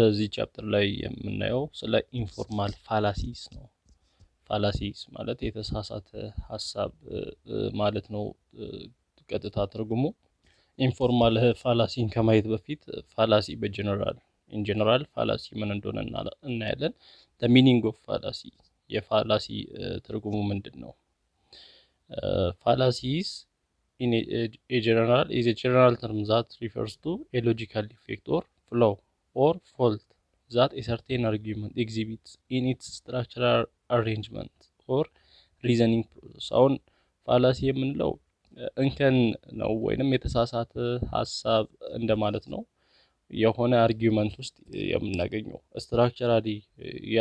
በዚህ ቻፕተር ላይ የምናየው ስለ ኢንፎርማል ፋላሲስ ነው። ፋላሲስ ማለት የተሳሳተ ሐሳብ ማለት ነው። ቀጥታ ትርጉሙ ኢንፎርማል ፋላሲን ከማየት በፊት ፋላሲ ኢን ጀነራል ፋላሲ ምን እንደሆነ እናያለን። the meaning of fallacy የፋላሲ ትርጉሙ ምንድነው? fallacies in a general is a general term that refers to a logical defect or flaw or fault that a certain argument exhibits in its structural arrangement or reasoning process. አሁን ፋላሲ የምንለው እንከን ነው ወይንም የተሳሳተ ሐሳብ እንደማለት ነው። የሆነ አርጊውመንት ውስጥ የምናገኘው ስትራክቸራሊ ያ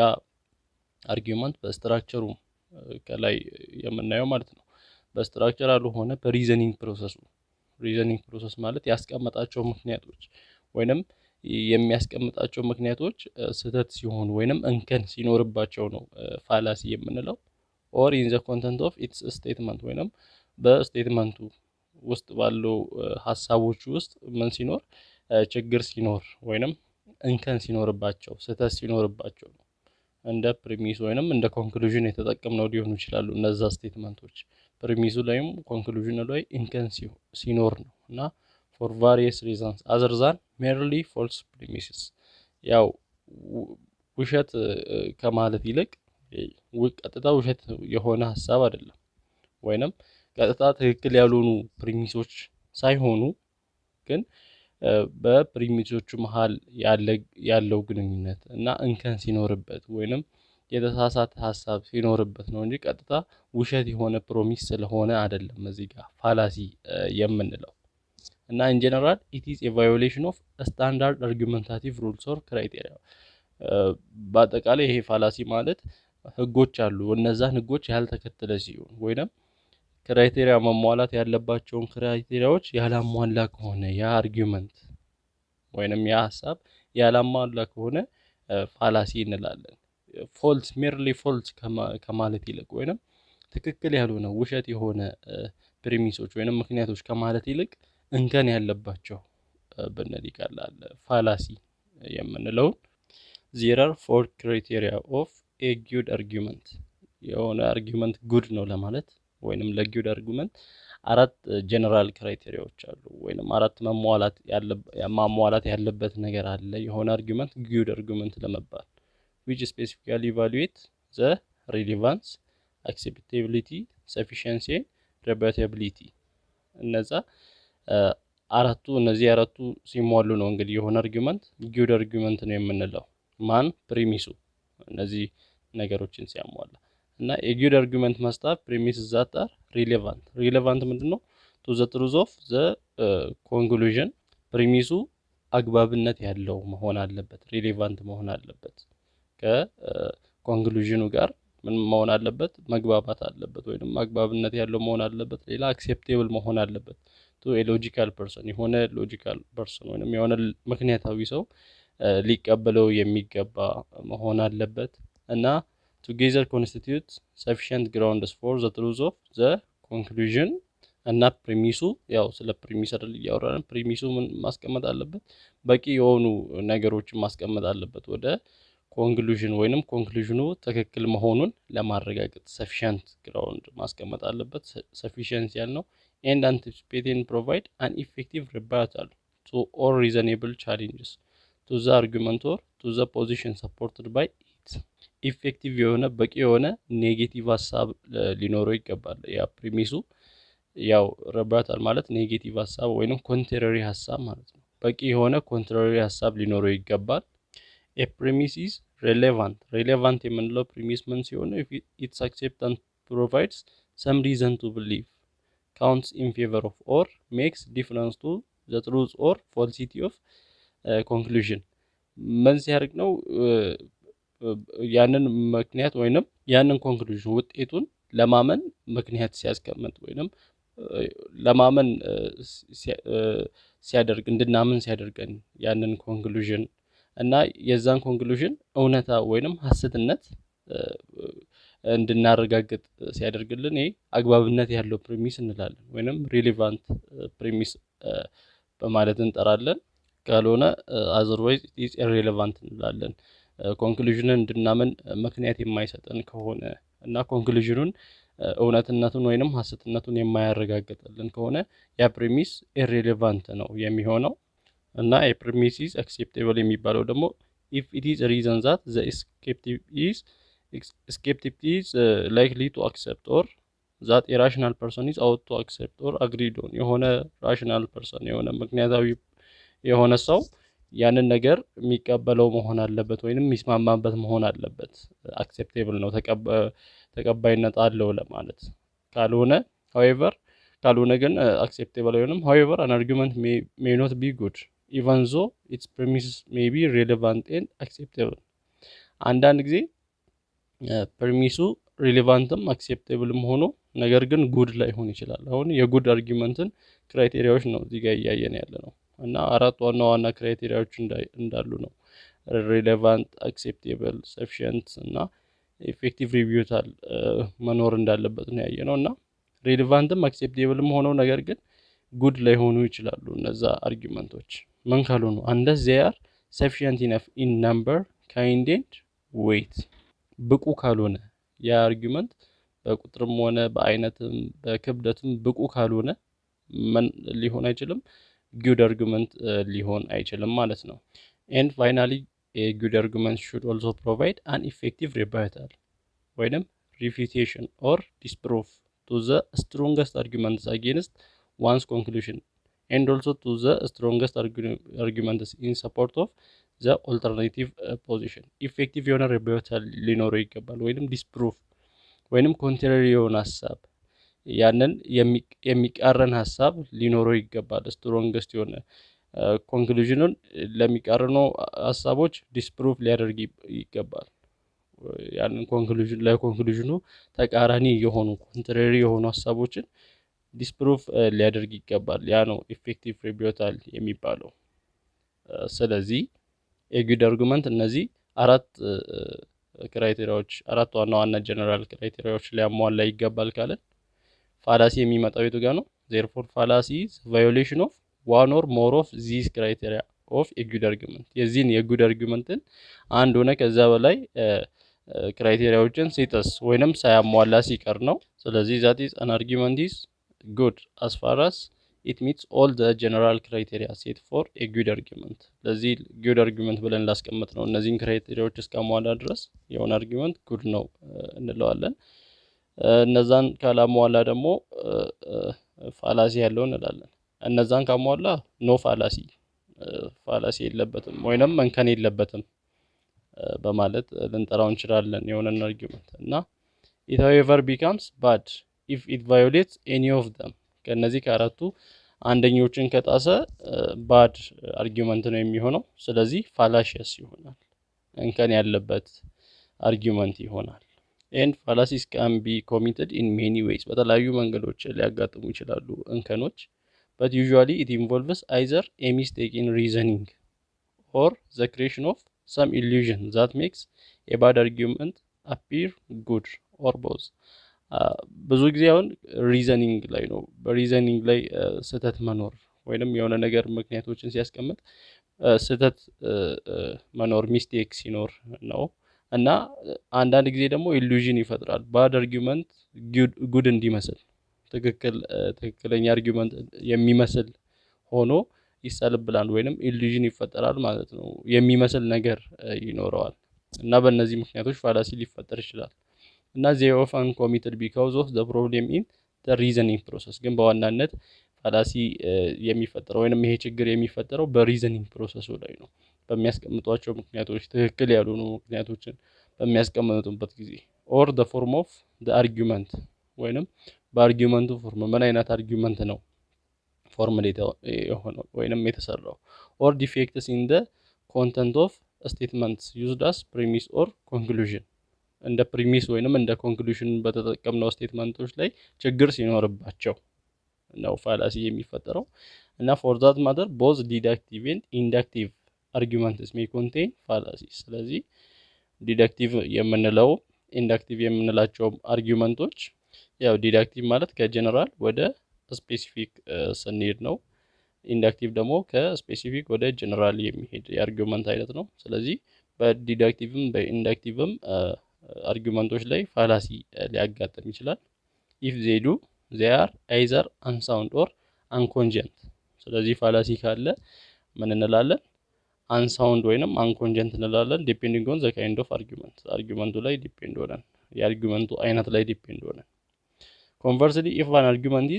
አርጊውመንት በስትራክቸሩ ከላይ የምናየው ማለት ነው። በስትራክቸራሉ ሆነ በሪዘኒንግ ፕሮሰስ ማለት ያስቀመጣቸው ምክንያቶች ወይንም የሚያስቀምጣቸው ምክንያቶች ስህተት ሲሆኑ ወይንም እንከን ሲኖርባቸው ነው ፋላሲ የምንለው። or in the content of its statement ወይንም በስቴትመንቱ ውስጥ ባለው ሐሳቦች ውስጥ ምን ሲኖር ችግር ሲኖር ወይንም እንከን ሲኖርባቸው ስህተት ሲኖርባቸው ነው። እንደ ፕሪሚስ ወይንም እንደ ኮንክሉዥን የተጠቀምነው ሊሆኑ ይችላሉ። እነዛ ስቴትመንቶች ፕሪሚሱ ላይም ኮንክሉዥኑ ላይ እንከን ሲኖር ነው እና for various reasons other than merely false premises ያው ውሸት ከማለት ይልቅ ቀጥታ ውሸት የሆነ ሐሳብ አይደለም ወይንም ቀጥታ ትክክል ያልሆኑ ፕሪሚሶች ሳይሆኑ ግን በፕሪሚሶቹ መሃል ያለው ግንኙነት እና እንከን ሲኖርበት ወይንም የተሳሳተ ሐሳብ ሲኖርበት ነው እንጂ ቀጥታ ውሸት የሆነ ፕሮሚስ ስለሆነ አይደለም እዚህ ጋር ፋላሲ የምንለው። እና in general it is a violation of standard argumentative rules or criteria በአጠቃላይ ይሄ ፋላሲ ማለት ህጎች አሉ እነዛን ህጎች ያልተከተለ ሲሆን ወይንም ክራይቴሪያ መሟላት ያለባቸውን ክራይቴሪያዎች ያላሟላ ከሆነ ያ አርጊውመንት ወይንም ያ ሐሳብ ያላሟላ ከሆነ ፋላሲ እንላለን። ፎልስ ሜርሊ ፎልስ ከማለት ይልቅ ወይንም ትክክል ያልሆነ ውሸት የሆነ ፕሪሚሶች ወይንም ምክንያቶች ከማለት ይልቅ እንከን ያለባቸው ብንል ይቀላል ፋላሲ የምንለው። there are four criteria of a good argument የሆነ አርጊውመንት ጉድ ነው ለማለት ወይንም ለጉድ አርጊውመንት አራት ጀነራል ክራይቴሪያዎች አሉ ወይንም አራት ማሟላት ያለበት ነገር አለ የሆነ አርጊውመንት ጉድ አርጊውመንት ለመባል which specifically evaluate the relevance, acceptability, sufficiency, rebutability እነዚህ አራቱ ሲሟሉ ነው እንግዲህ የሆነ አርጊውመንት ጉድ አርጊውመንት ነው የምንለው። ማን ፕሪሚሱ እነዚህ ነገሮችን ሲያሟላ እና የጉድ አርጊውመንት must have premises that are relevant ምንድነው? to the truth of the conclusion ፕሪሚሱ አግባብነት ያለው መሆን አለበት ሪሌቫንት መሆን አለበት ከኮንክሉዥኑ ጋር ምን መሆን አለበት መግባባት አለበት ወይንም አግባብነት ያለው መሆን አለበት። ሌላ አክሴፕቴብል መሆን አለበት to a logical person የሆነ ሎጂካል ፐርሰን ወይንም የሆነ ምክንያታዊ ሰው ሊቀበለው የሚገባ መሆን አለበት እና together constitute sufficient grounds for the truth of the conclusion እና ፕሪሚሱ ያው ስለ ፕሪሚስ አይደል እያወራን ፕሪሚሱ ምን ማስቀመጥ አለበት በቂ የሆኑ ነገሮችን ማስቀመጥ አለበት ወደ ኮንክሉዥን ወይንም ኮንክሉዥኑ ትክክል መሆኑን ለማረጋገጥ sufficient ground ማስቀመጥ አለበት። sufficient ያልነው and anticipate and provide an effective rebuttal to all reasonable challenges to the argument or to the position supported by it ኢፌክቲቭ የሆነ በቂ የሆነ ኔጌቲቭ ሐሳብ ሊኖረው ይገባል። ያ ፕሪሚሱ ያው ሪባታል ማለት ኔጌቲቭ ሐሳብ ወይንም ኮንትራሪ ሐሳብ ማለት ነው። በቂ የሆነ ኮንትራሪ ሐሳብ ሊኖረው ይገባል። a premise is relevant የምንለው ፕሪሚስ ምን ሲሆን if its acceptance provides some reason to believe counts in favor of or makes difference to the truth or falsity of conclusion ምን ሲያደርግ ነው ያንን ምክንያት ወይንም ያንን ኮንክሉዥን ውጤቱን ለማመን ምክንያት ሲያስቀምጥ ወይንም ለማመን ሲያደርግ እንድናምን ሲያደርገን ያንን ኮንክሉዥን እና የዛን ኮንክሉዥን እውነታ ወይንም ሐሰትነት እንድናረጋግጥ ሲያደርግልን ይሄ አግባብነት ያለው ፕሪሚስ እንላለን ወይንም ሪሌቫንት ፕሪሚስ በማለት እንጠራለን። ካልሆነ otherwise it is irrelevant እንላለን። ኮንክሉዥንን እንድናምን ምክንያት የማይሰጠን ከሆነ እና ኮንክሉዥኑን እውነትነቱን ወይንም ሐሰትነቱን የማያረጋግጥልን ከሆነ ያ ፕሪሚስ ኢሬሌቫንት ነው የሚሆነው። እና የፕሪሚስ ኢዝ አክሴፕቴብል የሚባለው ደግሞ if it is a reason that the skeptic is likely to accept or that a rational person is out to accept or agreed on የሆነ rational person የሆነ ምክንያታዊ የሆነ ሰው ያንን ነገር የሚቀበለው መሆን አለበት ወይንም የሚስማማበት መሆን አለበት። አክሴፕቴብል ነው ተቀባይነት አለው ለማለት ካልሆነ ግን አክሴፕቴብል አይሆንም። however an argument may not be good even though its premises may be relevant and acceptable አንዳንድ ጊዜ ፕሪሚሱ ሪሌቫንትም አክሴፕቴብልም ሆኖ ነገር ግን ጉድ ላይሆን ይችላል። አሁን የጉድ አርጊመንትን ክራይቴሪያዎች ነው እዚህ ጋር እያየን ያለ ነው እና አራት ዋና ክራይቴሪያዎች እንዳሉ ነው። ሪሌቫንት፣ አክሴፕቴብል፣ ሰፊሽንት እና ኢፌክቲቭ ሪቪዩታል መኖር እንዳለበት ነው ያየነው እና ሪሌቫንትም አክሴፕቴብልም ሆነው ነገር ግን ጉድ ላይሆኑ ይችላሉ እነዛ አርጊመንቶች ምን ካልሆኑ unless they are sufficient enough in number, kind and weight ብቁ ካልሆነ ያ አርጊመንት በቁጥርም ሆነ በአይነትም በክብደትም ብቁ ካልሆነ ምን ሊሆን አይችልም? ጉድ አርጊመንት ሊሆን አይችልም ማለት ነው። and finally a good argument should also provide an effective rebuttal ወይንም refutation or disproof to the strongest arguments against one's conclusion and also to the strongest arguments in support of the alternative position effective የሆነ rebuttal ሊኖረው ይገባል ወይንም disproof ወይንም contrary የሆነ ሐሳብ ያንን የሚቃረን ሐሳብ ሊኖረው ይገባል። strongest የሆነ ኮንክሉዥኑን ለሚቃረኑ ሐሳቦች ዲስፕሩፍ ሊያደርግ ይገባል። ያንን ለኮንክሉዥኑ ተቃራኒ የሆኑ contrary የሆኑ ሐሳቦችን ዲስፕሩፍ ሊያደርግ ይገባል። ያ ነው ኢፌክቲቭ ሪቢዩታል የሚባለው። ስለዚህ የጉድ አርጉመንት እነዚህ አራት ዋና ጀነራል ክራይቴሪያዎች ሊያሟላ ይገባል ካለን ፋላሲ የሚመጣው የቱ ጋር ነው? therefore fallacy is violation of one or more of these criteria of a good argument የዚህን የጉድ አርጉመንትን አንድ ሆነ ከዛ በላይ ክራይቴሪያዎችን ሲጥስ ወይንም ሳያሟላ ሲቀር ነው። ስለዚህ that is an argument is good as far as it meets all the general criteria set for a good argument ለዚህ good argument ብለን ላስቀምጥ ነው እነዚህን ክራይቴሪያዎች እስካሟላ ድረስ የሆነ አርጊመንት ጉድ ነው እንለዋለን። እነዛን ካላሟላ ደግሞ ፋላሲ ያለው እንላለን። እነዛን ካሟላ ኖ ፋላሲ የለበትም ወይንም መንከን የለበትም በማለት ልንጠራው እንችላለን የሆነን አርጊመንት እና it however becomes bad if it violates any of them ከነዚህ ከአራቱ አንደኞችን ከጣሰ ባድ አርጊመንት ነው የሚሆነው። ስለዚህ ፋላሺየስ ይሆናል፣ እንከን ያለበት አርጊመንት ይሆናል። and fallacies can be committed in many ways በተለያዩ መንገዶች ሊያጋጥሙ ይችላሉ እንከኖች but usually it involves either a mistake in reasoning or the creation of some illusion that makes a bad argument appear good or both ብዙ ጊዜ አሁን ሪዘኒንግ ላይ ነው። በሪዘኒንግ ላይ ስህተት መኖር ወይንም የሆነ ነገር ምክንያቶችን ሲያስቀምጥ ስህተት መኖር ሚስቴክ ሲኖር ነው እና አንዳንድ ጊዜ ደግሞ ኢሉዥን ይፈጥራል። ባድ አርጊመንት ጉድ እንዲመስል ትክክለኛ አርጊመንት የሚመስል ሆኖ ይሰልብላል ወይንም ኢሉዥን ይፈጠራል ማለት ነው። የሚመስል ነገር ይኖረዋል እና በእነዚህ ምክንያቶች ፋላሲ ሊፈጠር ይችላል እና they often committed because of the problem in the reasoning process ግን በዋናነት ፋላሲ የሚፈጠረው ወይንም ይሄ ችግር የሚፈጠረው በሪዘኒንግ ፕሮሰሱ ላይ ነው። በሚያስቀምጧቸው ምክንያቶች ትክክል ያልሆኑ ምክንያቶችን በሚያስቀምጡበት ጊዜ or the form of the argument ወይንም በአርጊመንቱ ፎርም ምን አይነት አርጊመንት ነው ፎርሙሌት የሆነው ወይንም የተሰራው or defects in the content of statements used as premise or conclusion እንደ ፕሪሚስ ወይንም እንደ ኮንክሉዥን በተጠቀምነው ስቴትመንቶች ላይ ችግር ሲኖርባቸው ነው ፋላሲ የሚፈጠረው እና for that matter both deductive and inductive arguments may contain fallacies ስለዚህ ዲዳክቲቭ የምንለው ኢንዳክቲቭ የምንላቸው አርጊመንቶች ያው ዲዳክቲቭ ማለት ከጀነራል ወደ ስፔሲፊክ ስንሄድ ነው ኢንዳክቲቭ ደግሞ ከስፔሲፊክ ወደ ጀነራል የሚሄድ የአርጊውመንት አይነት ነው። ስለዚህ በዲዳክቲቭም በኢንዳክቲቭም አርጊውመንቶች ላይ ፋላሲ ሊያጋጥም ይችላል። ኢፍ ዜ ዱ ዜ አር አይዘር አንሳውንድ ኦር አንኮንጀንት። ስለዚህ ፋላሲ ካለ ምን እንላለን? አንሳውንድ ወይንም አንኮንጀንት እንላለን። ዲፔንዲንግ ኦን ዘ ካይንድ ኦፍ አርጊውመንት፣ አርጊውመንቱ ላይ ዲፔንድ ሆነን የአርጊውመንቱ አይነት ላይ ዲፔንድ ሆነን። ኮንቨርስሊ ኢፍ አን አርጊውመንት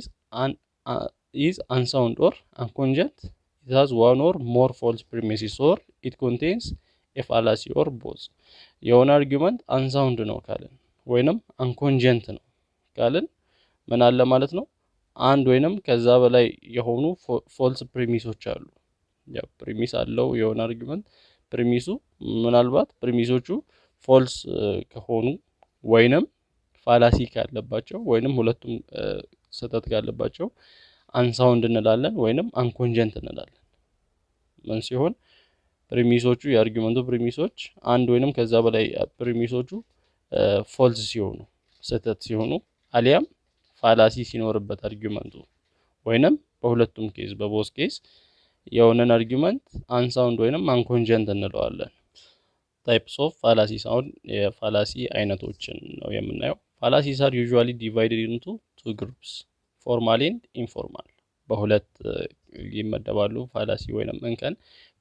ኢዝ አንሳውንድ ኦር አንኮንጀንት ኢት ሃዝ ዋን ኦር ሞር ፎልስ ፕሪሚሲስ ኦር ኢት ኮንቴንስ ኤ ፋላሲ ኦር ቦዝ። የሆነ አርጊውመንት አንሳውንድ ነው ካልን ወይንም አንኮንጀንት ነው ካልን ምን አለ ማለት ነው? አንድ ወይንም ከዛ በላይ የሆኑ ፎልስ ፕሪሚሶች አሉ። ያው ፕሪሚስ አለው የሆነ አርጊውመንት። ፕሪሚሱ ምናልባት ፕሪሚሶቹ ፎልስ ከሆኑ ወይንም ፋላሲ ካለባቸው ወይንም ሁለቱም ስህተት ካለባቸው አንሳውንድ እንላለን ወይንም አንኮንጀንት እንላለን። ምን ሲሆን ፕሪሚሶቹ የአርጊውመንቱ ፕሪሚሶች አንድ ወይንም ከዛ በላይ ፕሪሚሶቹ ፎልስ ሲሆኑ ስህተት ሲሆኑ አሊያም ፋላሲ ሲኖርበት አርጊውመንቱ ወይንም በሁለቱም ኬዝ በቦዝ ኬዝ የሆነን አርጊውመንት አንሳውንድ ወይንም አንኮንጀንት እንለዋለን። ታይፕስ ኦፍ ፋላሲስ፣ አሁን የፋላሲ አይነቶችን ነው የምናየው። ፋላሲስ አር ዩዥዋሊ ዲቫይድድ ኢንቱ ቱ ግሩፕስ ፎርማል ኤንድ ኢንፎርማል። በሁለት ይመደባሉ ፋላሲ ወይንም እንከን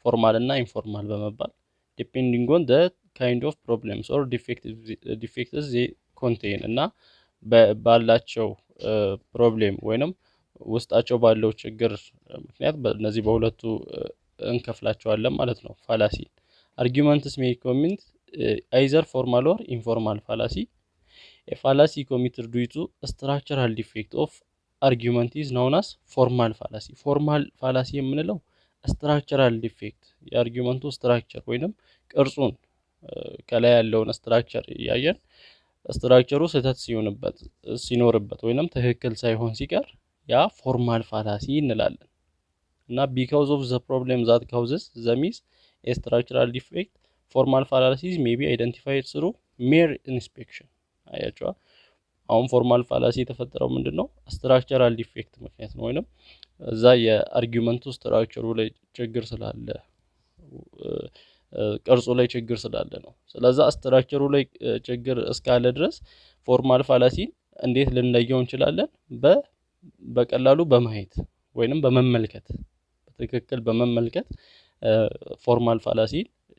ፎርማል እና ኢንፎርማል በመባል ዲፔንዲንግ ኦን ዘ ካይንድ ኦፍ ፕሮብሌምስ ኦር ዲፌክትስ ዜ ኮንቴን እና ባላቸው ፕሮብሌም ወይንም ውስጣቸው ባለው ችግር ምክንያት በእነዚህ በሁለቱ እንከፍላቸዋለን ማለት ነው ፋላሲ። አርጊውመንትስ ሜይ ኮሚት አይዘር ፎርማል ኦር ኢንፎርማል ፋላሲ። ኤ ፋላሲ ኮሚትድ ዱዩ ቱ ስትራክቸራል ዲፌክት ኦፍ አርጊውመንት ኢዝ ናውን አስ ፎርማል ፋላሲ። ፎርማል ፋላሲ የምንለው ስትራክቸራል ዲፌክት የአርጊውመንቱ ስትራክቸር ወይንም ቅርጹን ከላይ ያለውን ስትራክቸር እያየን ስትራክቸሩ ስህተት ሲኖርበት ወይንም ትክክል ሳይሆን ሲቀር ያ ፎርማል ፋላሲ እንላለን። እና ቢካውዝ ኦፍ ዘ ፕሮብሌም ዛት ካውዝስ ዘ ሚስ ኤ ስትራክቸራል ዲፌክት ፎርማል ፋላሲስ ሜይ ቢ አይደንቲፋይድ ስሩ ሜር ኢንስፔክሽን። አያቸዋ አሁን ፎርማል ፋላሲ የተፈጠረው ምንድን ነው? ስትራክቸራል ዲፌክት ምክንያት ነው ወይንም እዛ የአርጊውመንቱ ስትራክቸሩ ላይ ችግር ስላለ ቅርጹ ላይ ችግር ስላለ ነው። ስለዛ ስትራክቸሩ ላይ ችግር እስካለ ድረስ ፎርማል ፋላሲን እንዴት ልንለየው እንችላለን? በቀላሉ በማየት ወይንም በመመልከት በትክክል በመመልከት ፎርማል ፋላሲ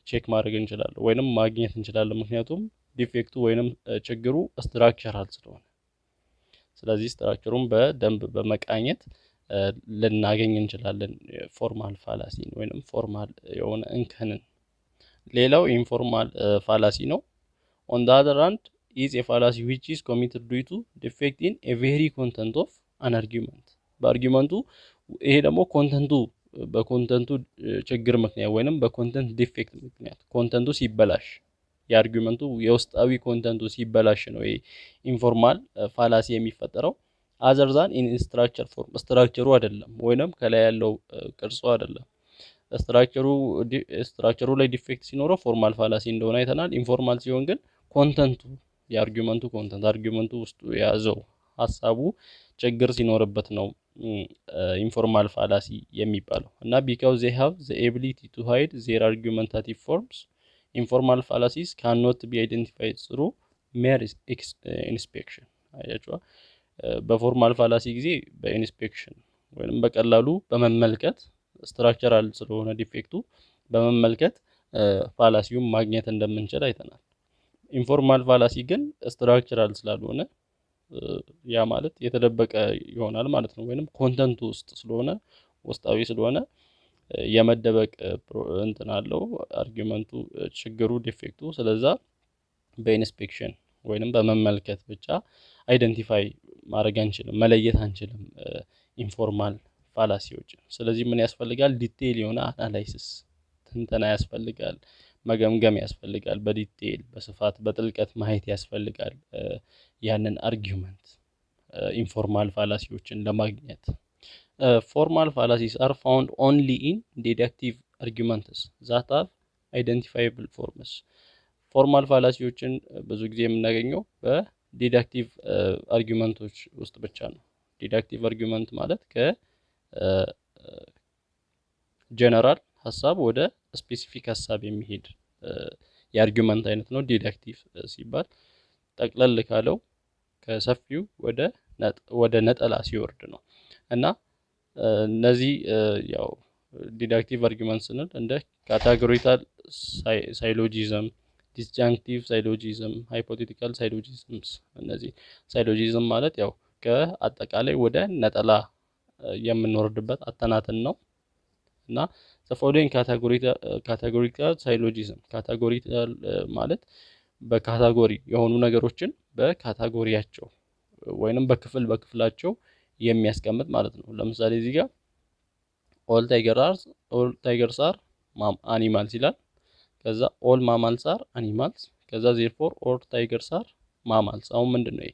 ቼክ ማድረግ እንችላለን ወይንም ማግኘት እንችላለን። ምክንያቱም ዲፌክቱ ወይንም ችግሩ ስትራክቸራል ስለሆነ፣ ስለዚህ ስትራክቸሩን በደንብ በመቃኘት ልናገኝ እንችላለን ፎርማል ፋላሲን ወይንም ፎርማል የሆነ እንከንን። ሌላው ኢንፎርማል ፋላሲ ነው። ኦን ዘ አዘር ሃንድ ኢዝ ኤ ፋላሲ ዊች ኢዝ ኮሚትድ ዱዩ ቱ ዲፌክት ኢን ኤ ቬሪ ኮንተንት ኦፍ አን አርጊውመንት። በአርጊውመንቱ ይሄ ደግሞ በኮንተንቱ ችግር ምክንያት ወይንም በኮንተንት ዲፌክት ምክንያት ኮንተንቱ ሲበላሽ የአርጊውመንቱ የውስጣዊ ኮንተንቱ ሲበላሽ ነው ይሄ ኢንፎርማል ፋላሲ የሚፈጠረው። አዘር ዛን ኢን ስትራክቸር ፎርም፣ ስትራክቸሩ አይደለም ወይንም ከላይ ያለው ቅርጹ አይደለም። ስትራክቸሩ ላይ ዲፌክት ሲኖረው ፎርማል ፋላሲ እንደሆነ አይተናል። ኢንፎርማል ሲሆን ግን ኮንተንቱ የአርጊውመንቱ ኮንተንት አርጊውመንቱ ውስጡ የያዘው ሀሳቡ ችግር ሲኖርበት ነው ኢንፎርማል ፋላሲ የሚባለው። እና ቢካውዝ ዜ ሃቭ ዘ ኤቢሊቲ ቱ ሃይድ ዜር አርጊውመንታቲቭ ፎርምስ ኢንፎርማል ፋላሲስ ካንኖት ቢ አይደንቲፋይድ ስሩ ሜር ኢንስፔክሽን። አያችዋ በፎርማል ፋላሲ ጊዜ በኢንስፔክሽን ወይንም በቀላሉ በመመልከት ስትራክቸራል ስለሆነ ዲፌክቱ በመመልከት ፋላሲውን ማግኘት እንደምንችል አይተናል። ኢንፎርማል ፋላሲ ግን ስትራክቸራል ስላልሆነ ያ ማለት የተደበቀ ይሆናል ማለት ነው። ወይንም ኮንተንቱ ውስጥ ስለሆነ ውስጣዊ ስለሆነ የመደበቅ እንትን አለው አርጊውመንቱ ችግሩ ዲፌክቱ። ስለዛ በኢንስፔክሽን ወይንም በመመልከት ብቻ አይደንቲፋይ ማድረግ አንችልም፣ መለየት አንችልም ኢንፎርማል ፋላሲዎች። ስለዚህ ምን ያስፈልጋል? ዲቴይል የሆነ አናላይሲስ ትንተና ያስፈልጋል፣ መገምገም ያስፈልጋል፣ በዲቴይል በስፋት በጥልቀት ማየት ያስፈልጋል ያንን አርጊውመንት ኢንፎርማል ፋላሲዎችን ለማግኘት። ፎርማል ፋላሲስ አር ፋውንድ ኦንሊ ኢን ዲዳክቲቭ አርጊውመንትስ ዛት ሃቭ አይደንቲፋይብል ፎርምስ። ፎርማል ፋላሲዎችን ብዙ ጊዜ የምናገኘው በዲዳክቲቭ አርጊውመንቶች ውስጥ ብቻ ነው። ዲዳክቲቭ አርጊውመንት ማለት ከጀነራል ሀሳብ ወደ ስፔሲፊክ ሀሳብ የሚሄድ የአርጊውመንት አይነት ነው። ዲዳክቲቭ ሲባል ጠቅለል ካለው ከሰፊው ወደ ነጠላ ሲወርድ ነው። እና እነዚህ ያው ዲዳክቲቭ አርጊውመንት ስንል እንደ ካታጎሪካል ሳይሎጂዝም፣ ዲስጃንክቲቭ ሳይሎጂዝም፣ ሃይፖቴቲካል ሳይሎጂዝምስ። እነዚህ ሳይሎጂዝም ማለት ያው ከአጠቃላይ ወደ ነጠላ የምንወርድበት አተናትን ነው። እና the following ካታጎሪካል ሳይሎጂዝም ካታጎሪካል ማለት በካታጎሪ የሆኑ ነገሮችን በካታጎሪያቸው ወይንም በክፍላቸው የሚያስቀምጥ ማለት ነው። ለምሳሌ እዚህ ጋር ኦል ታይገርስ አር አኒማልስ ይላል። ከዛ ኦል ማማልስ አር አኒማልስ፣ ከዛ ዜርፎር ኦል ታይገርስ አር ማማልስ። አሁን ምንድነው ይሄ?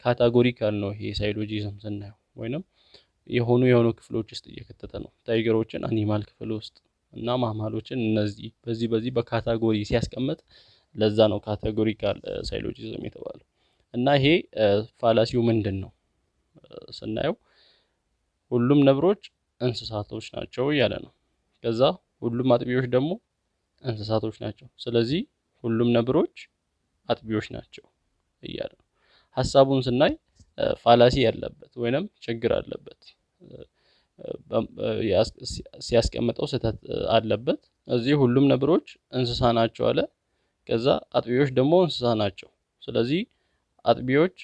ካታጎሪካል ነው ይሄ ሳይሎጂዝም ስናየው፣ ወይንም የሆኑ ክፍሎች ውስጥ እየከተተ ነው። ታይገሮችን አኒማል ክፍል ውስጥ እና ማማሎችን እነዚህ በዚህ በካታጎሪ ሲያስቀምጥ ለዛ ነው ካታጎሪካል ሳይሎጂዝም የተባለው። እና ይሄ ፋላሲው ምንድን ነው ስናየው ሁሉም ነብሮች እንስሳቶች ናቸው እያለ ነው። ከዛ ሁሉም አጥቢዎች ደግሞ እንስሳቶች ናቸው። ስለዚህ ሁሉም ነብሮች አጥቢዎች ናቸው እያለ ነው። ሐሳቡን ስናይ ፋላሲ ያለበት ወይንም ችግር አለበት፣ ሲያስቀምጠው ስህተት አለበት። እዚህ ሁሉም ነብሮች እንስሳ ናቸው አለ። ከዛ አጥቢዎች ደግሞ እንስሳ ናቸው። ስለዚህ አጥቢዎች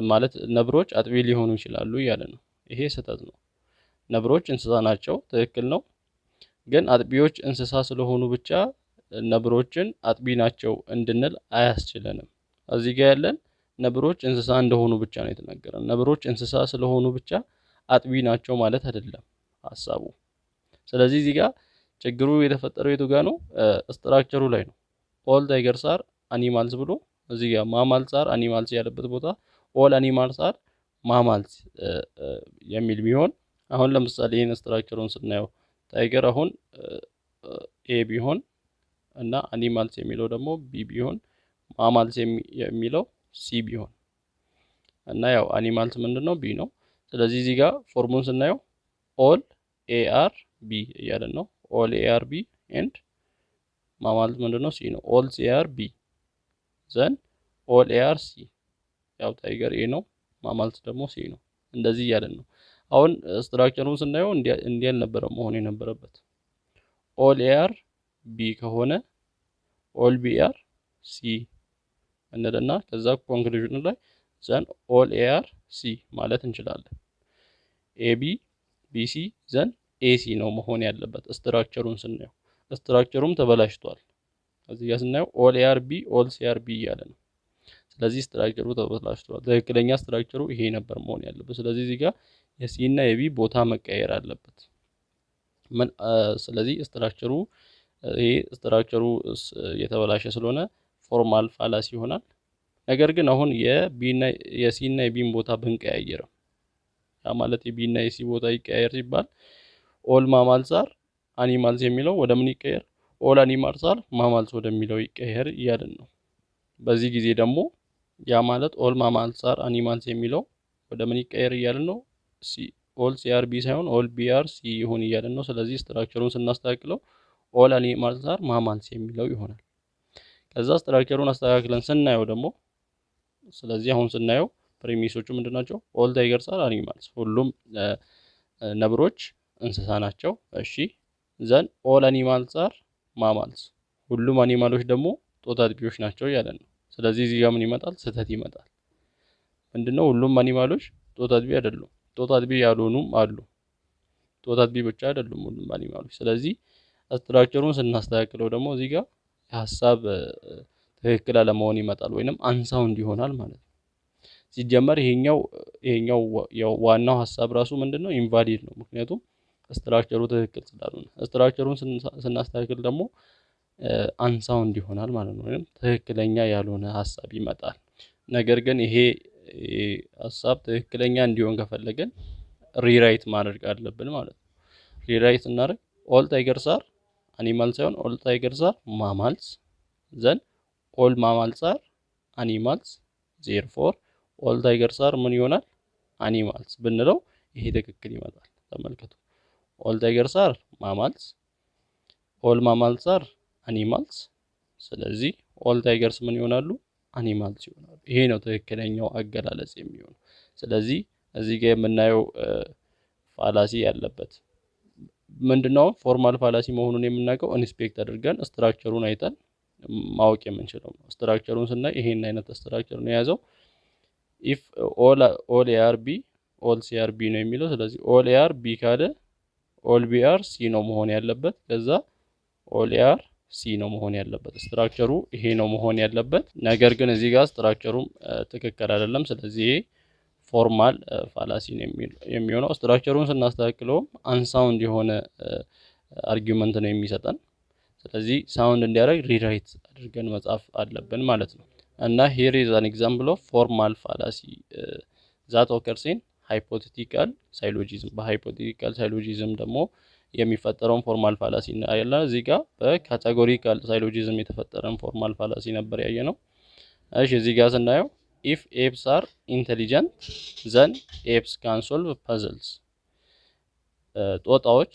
ማለት ነብሮች አጥቢ ሊሆኑ ይችላሉ እያለ ነው። ይሄ ስህተት ነው። ነብሮች እንስሳ ናቸው፣ ትክክል ነው። ግን አጥቢዎች እንስሳ ስለሆኑ ብቻ ነብሮችን አጥቢ ናቸው እንድንል አያስችለንም። እዚህ ጋር ያለን ነብሮች እንስሳ እንደሆኑ ብቻ ነው የተነገረን። ነብሮች እንስሳ ስለሆኑ ብቻ አጥቢ ናቸው ማለት አይደለም ሐሳቡ። ስለዚህ እዚህ ጋር ችግሩ የተፈጠረው የቱ ጋር ነው? ስትራክቸሩ ላይ ነው። ኦል ታይገርስ አር አኒማልስ ብሎ እዚህ ጋር ማማልስ አር አኒማልስ ያለበት ቦታ ኦል አኒማልስ አር ማማልስ የሚል ቢሆን፣ አሁን ለምሳሌ ይሄን ስትራክቸሩን ስናየው ታይገር አሁን ኤ ቢሆን እና አኒማልስ የሚለው ደግሞ ቢ ቢሆን፣ ማማልስ የሚለው ሲ ቢሆን እና ያው አኒማልስ ምንድነው? ቢ ነው። ስለዚህ እዚህ ጋር ፎርሙን ስናየው ኦል ኤ አር ቢ እያለን ነው። ኦል ኤ አር ቢ ኤንድ ማማልስ ምንድነው? ሲ ነው። ኦል ሲ አር ቢ ዘን ኦል ኤ አር ሲ። ያው ታይገር ኤ ነው፣ ማማልስ ደግሞ ሲ ነው። እንደዚህ እያለን ነው። አሁን ስትራክቸሩን ስናየው እንዲህ አልነበረም መሆን የነበረበት። ኦል ኤ አር ቢ ከሆነ ኦል ቢ አር ሲ እንልና ከዛ ኮንክሉዥን ላይ ዘን ኦል ኤ አር ሲ ማለት እንችላለን። ኤቢ ቢሲ ዘን ኤሲ ነው መሆን ያለበት ስትራክቸሩን ስናየው። ስትራክቸሩም ተበላሽቷል። እዚህ ጋር ስናየው ኦል ኤ አር ቢ ኦል ሲ አር ቢ እያለ ነው። ስለዚህ ስትራክቸሩ ተበላሽቷል። ትክክለኛ ስትራክቸሩ ይሄ ነበር መሆን ያለበት። ስለዚህ እዚህ ጋር የሲ እና የቢ ቦታ መቀየር አለበት። ስለዚህ ስትራክቸሩ የተበላሸ ስለሆነ ፎርማል ፋላሲ ይሆናል። ነገር ግን አሁን የሲ እና የቢን ቦታ ብንቀያየርም፣ ያ ማለት የቢ እና የሲ ቦታ ይቀያየር ሲባል ኦል ማማልስ አር አኒማልስ የሚለው ወደ ምን ይቀየር? ኦል አኒማልስ አር ማማልስ ወደሚለው ይቀየር እያልን ነው። በዚህ ጊዜ ደግሞ ያ ማለት ኦል ማማልስ አር አኒማልስ የሚለው ወደ ምን ይቀየር እያልን ነው? ኦል ሲ አር ቢ ሳይሆን ኦል ቢ አር ሲ ይሁን እያልን ነው። ስለዚህ ስትራክቸሩን ስናስተካክለው ኦል አኒማልስ አር ማማልስ የሚለው ይሆናል። ከዛ ስትራክቸሩን አስተካክለን ስናየው ደግሞ ስለዚህ አሁን ስናየው ፕሪሚሶቹ ምንድናቸው? ኦል ታይገርስ አር አኒማልስ፣ ሁሉም ነብሮች እንስሳ ናቸው። እሺ ዘን ኦል አኒማልስ አር ማማልስ፣ ሁሉም አኒማሎች ደግሞ ጦጣ አጥቢዎች ናቸው እያለን ነው። ስለዚህ እዚህ ጋር ምን ይመጣል? ስህተት ይመጣል። ምንድነው? ሁሉም አኒማሎች ጦጣ አጥቢ አይደሉም። ጦጣ አጥቢ ያልሆኑም አሉ። ጦጣ አጥቢ ብቻ አይደሉም ሁሉም አኒማሎች። ስለዚህ ስትራክቸሩን ስናስተካክለው ደግሞ እዚህ ጋር የሐሳብ ትክክል አለመሆን ይመጣል፣ ወይንም አንሳውንድ ይሆናል ማለት ነው። ሲጀመር ይሄኛው ዋናው ሐሳብ ራሱ ምንድነው? ኢንቫሊድ ነው። ምክንያቱም ስትራክቸሩ ትክክል ስላልሆነ። ስትራክቸሩን ስናስተካክል ደግሞ አንሳውንድ ይሆናል ማለት ነው፣ ወይንም ትክክለኛ ያልሆነ ሐሳብ ይመጣል። ነገር ግን ይሄ ሐሳብ ትክክለኛ እንዲሆን ከፈለገን ሪራይት ማድረግ አለብን ማለት ነው። ሪራይት እናደርግ ኦል ታይገርስ አር አኒማልስ ሳይሆን ኦል ታይገርስ አር ማማልስ ዘን ኦል ማማልስ አር አኒማልስ ዜርፎር ኦል ታይገርስ አር ምን ይሆናል? አኒማልስ ብንለው ይሄ ትክክል ይመጣል። ተመልከቱ። ኦል ታይገርስ አር ማማልስ፣ ኦል ማማልስ አር አኒማልስ። ስለዚህ ኦል ታይገርስ ምን ይሆናሉ? አኒማልስ ይሆናሉ። ይሄ ነው ትክክለኛው አገላለጽ የሚሆነው። ስለዚህ እዚህ ጋር የምናየው ፋላሲ ያለበት ምንድነው? ፎርማል ፋላሲ መሆኑን የምናውቀው ኢንስፔክት አድርገን ስትራክቸሩን አይተን ማወቅ የምንችለው ነው። ስትራክቸሩን ስናይ ይሄን አይነት ስትራክቸር ነው የያዘው። ኢፍ ኦል ኤአር ቢ ኦል ሲአር ቢ ነው የሚለው። ስለዚህ ኦል ኤአር ቢ ካለ ኦል ቢአር ሲ ነው መሆን ያለበት። ከዛ ኦል ኤአር ሲ ነው መሆን ያለበት። ስትራክቸሩ ይሄ ነው መሆን ያለበት። ነገር ግን እዚህ ጋር ስትራክቸሩም ትክክል አይደለም። ስለዚህ ፎርማል ፋላሲ ነው የሚሆነው። ስትራክቸሩን ስናስተካክለውም አንሳውንድ የሆነ አርጊውመንት ነው የሚሰጠን። ስለዚህ ሳውንድ እንዲያደርግ ሪራይት አድርገን መጻፍ አለብን ማለት ነው። እና ሂር ኢዝ አን ኤግዛምፕል ኦፍ ፎርማል ፋላሲ ዛት ኦከርስ ኢን ሃይፖቴቲካል ሳይሎጂዝም። በሃይፖቴቲካል ሳይሎጂዝም ደግሞ የሚፈጠረውን ፎርማል ፋላሲ እናያለን። እዚህ ጋር በካቴጎሪካል ሳይሎጂዝም የተፈጠረን ፎርማል ፋላሲ ነበር ያየነው። እሺ እዚህ ጋር ስናየው ኢፍ ኤፕስ አር ኢንቴሊጀንት ዘን ኤፕስ ካን ሶልቭ ፐዝልስ። ጦጣዎች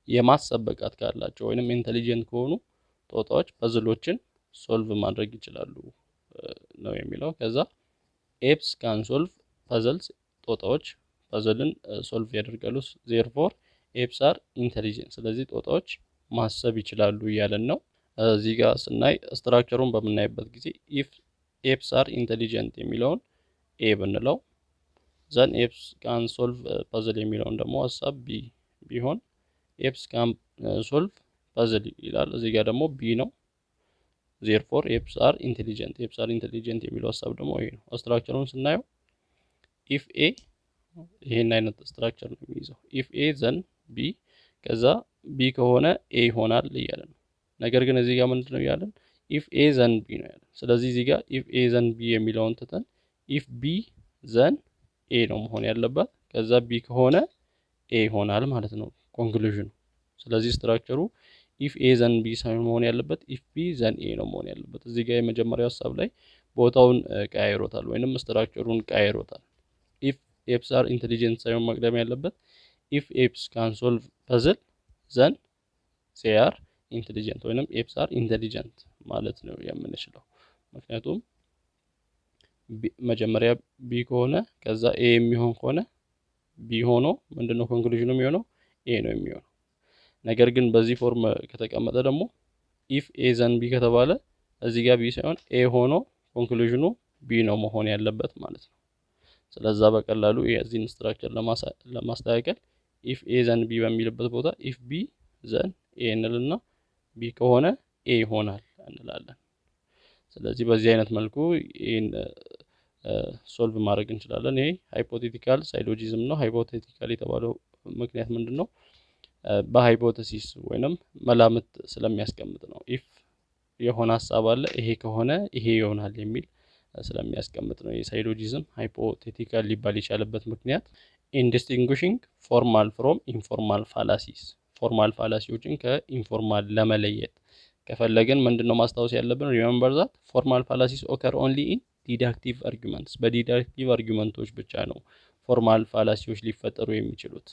የማሰብ ብቃት ካላቸው ወይንም ኢንቴሊጀንት ከሆኑ ጦጣዎች ፐዝሎችን ሶልቭ ማድረግ ይችላሉ ነው የሚለው። ከዛ ኤፕስ ካን ሶልቭ ፐዝልስ፣ ጦጣዎች ፐዝልን ሶልቭ ያደርጋሉ። ዜርፎር ኤፕስ አር ኢንቴሊጀንት፣ ስለዚህ ጦጣዎች ማሰብ ይችላሉ እያለን ነው። እዚህ ጋር ስናይ ስትራክቸሩን በምናይበት ጊዜ ኢፍ ኤፕስ አር ኢንቴሊጀንት የሚለውን ኤ ብንለው ዘን ኤፕስ ካን ሶልቭ ፐዝል የሚለውን ደግሞ ሀሳብ ቢ ቢሆን ኤፕስ ካን ሶልቭ ፐዝል ይላል። እዚህ ጋር ደግሞ ቢ ነው። ዜርፎር ኤፕስ አር ኢንቴሊጀንት፣ ኤፕስ አር ኢንቴሊጀንት የሚለው ሀሳብ ደግሞ ይሄ ነው። ስትራክቸሩን ስናየው ኢፍ ኤ ይሄን አይነት ስትራክቸር ነው የሚይዘው። ኢፍ ኤ ዘን ቢ፣ ከዛ ቢ ከሆነ ኤ ይሆናል እያለ ነው። ነገር ግን እዚህ ጋር ምንድን ነው ያለን? ኢፍ ኤ ዘን ቢ ነው ያለን። ስለዚህ እዚህ ጋር ኢፍ ኤ ዘን ቢ የሚለውን ትተን ኢፍ ቢ ዘን ኤ ነው መሆን ያለበት። ከዛ ቢ ከሆነ ኤ ይሆናል ማለት ነው ኮንክሉዥኑ። ስለዚህ ስትራክቸሩ ኢፍ ኤ ዘን ቢ ሳይሆን መሆን ያለበት ኢፍ ቢ ዘን ኤ ነው መሆን ያለበት። እዚህ ጋር የመጀመሪያው ሀሳብ ላይ ቦታውን ቀያይሮታል ወይንም ስትራክቸሩን ቀያይሮታል። ኢፍ ኤፕስ አር ኢንቴሊጀንት ሳይሆን መቅደም ያለበት ኢፍ ኤፕስ ካን ሶልቭ ፐዝል ዘን ዜ አር ኢንቴሊጀንት ወይንም ኤፕስ አር ኢንቴሊጀንት ማለት ነው የምንችለው። ምክንያቱም መጀመሪያ ቢ ከሆነ ከዛ ኤ የሚሆን ከሆነ ቢ ሆኖ ምንድነው ኮንክሉዥኑ የሚሆነው? ኤ ነው የሚሆነው። ነገር ግን በዚህ ፎርም ከተቀመጠ ደግሞ ኢፍ ኤ ዘን ቢ ከተባለ እዚህ ጋር ቢ ሳይሆን ኤ ሆኖ ኮንክሉዥኑ ቢ ነው መሆን ያለበት ማለት ነው። ስለዛ በቀላሉ የዚህን ስትራክቸር ለማስተካከል ኢፍ ኤ ዘን ቢ በሚልበት ቦታ ኢፍ ቢ ዘን ኤ እንልና ቢ ከሆነ ኤ ይሆናል እንላለን። ስለዚህ በዚህ አይነት መልኩ ይሄን ሶልቭ ማድረግ እንችላለን። ይሄ ሃይፖቴቲካል ሳይሎጂዝም ነው። ሃይፖቴቲካል የተባለው ምክንያት ምንድነው? በሃይፖቴሲስ ወይንም መላምት ስለሚያስቀምጥ ነው። ኢፍ የሆነ ሀሳብ አለ ይሄ ከሆነ ይሄ ይሆናል የሚል ስለሚያስቀምጥ ነው። የሳይሎጂዝም ሃይፖቴቲካል ሊባል የቻለበት ምክንያት ኢን ዲስቲንጉሽንግ ፎርማል ፍሮም ኢንፎርማል ፋላሲስ፣ ፎርማል ፋላሲዎችን ከኢንፎርማል ለመለየት ከፈለግን ምንድነው ማስታወስ ያለብን? ሪሜምበር ዛት ፎርማል ፋላሲስ ኦከር ኦንሊ ኢን ዲዳክቲቭ አርጊመንትስ፣ በዲዳክቲቭ አርጊመንቶች ብቻ ነው ፎርማል ፋላሲዎች ሊፈጠሩ የሚችሉት።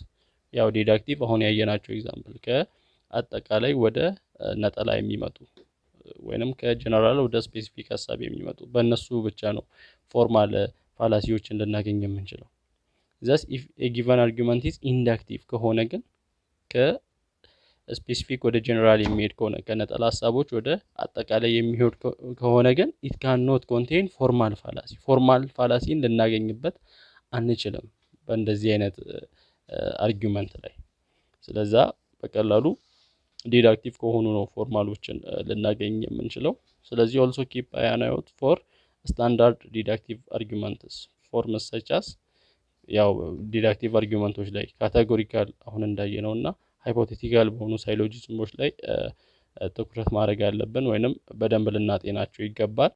ያው ዲዳክቲቭ አሁን ያየናቸው ኤግዛምፕል ከአጠቃላይ ወደ ነጠላ የሚመጡ ወይንም ከጀነራል ወደ ስፔሲፊክ ሀሳብ የሚመጡ በእነሱ ብቻ ነው ፎርማል ፋላሲዎችን ልናገኝ የምንችለው። ዘስ ኢፍ ኤ ጊቨን አርጊመንት ኢዝ ኢንዳክቲቭ ከሆነ ግን ከስፔሲፊክ ወደ ጀነራል የሚሄድ ከሆነ ከነጠላ ሀሳቦች ወደ አጠቃላይ የሚሄድ ከሆነ ግን ኢት ካን ኖት ኮንቴን ፎርማል ፋላሲ፣ ፎርማል ፋላሲን ልናገኝበት አንችልም በእንደዚህ አይነት አርጊመንት ላይ። ስለዛ በቀላሉ ዲዳክቲቭ ከሆኑ ነው ፎርማሎችን ልናገኝ የምንችለው። ስለዚህ ኦልሶ ኪፕ አን አይ አውት ፎር ስታንዳርድ ዲዳክቲቭ አርጊመንትስ ፎርምስ ሰች አስ፣ ያው ዲዳክቲቭ አርጊመንቶች ላይ ካቴጎሪካል አሁን እንዳየነው እና ሃይፖቴቲካል በሆኑ ሳይሎጂዝሞች ላይ ትኩረት ማድረግ ያለብን ወይንም በደንብ ልናጤናቸው ይገባል።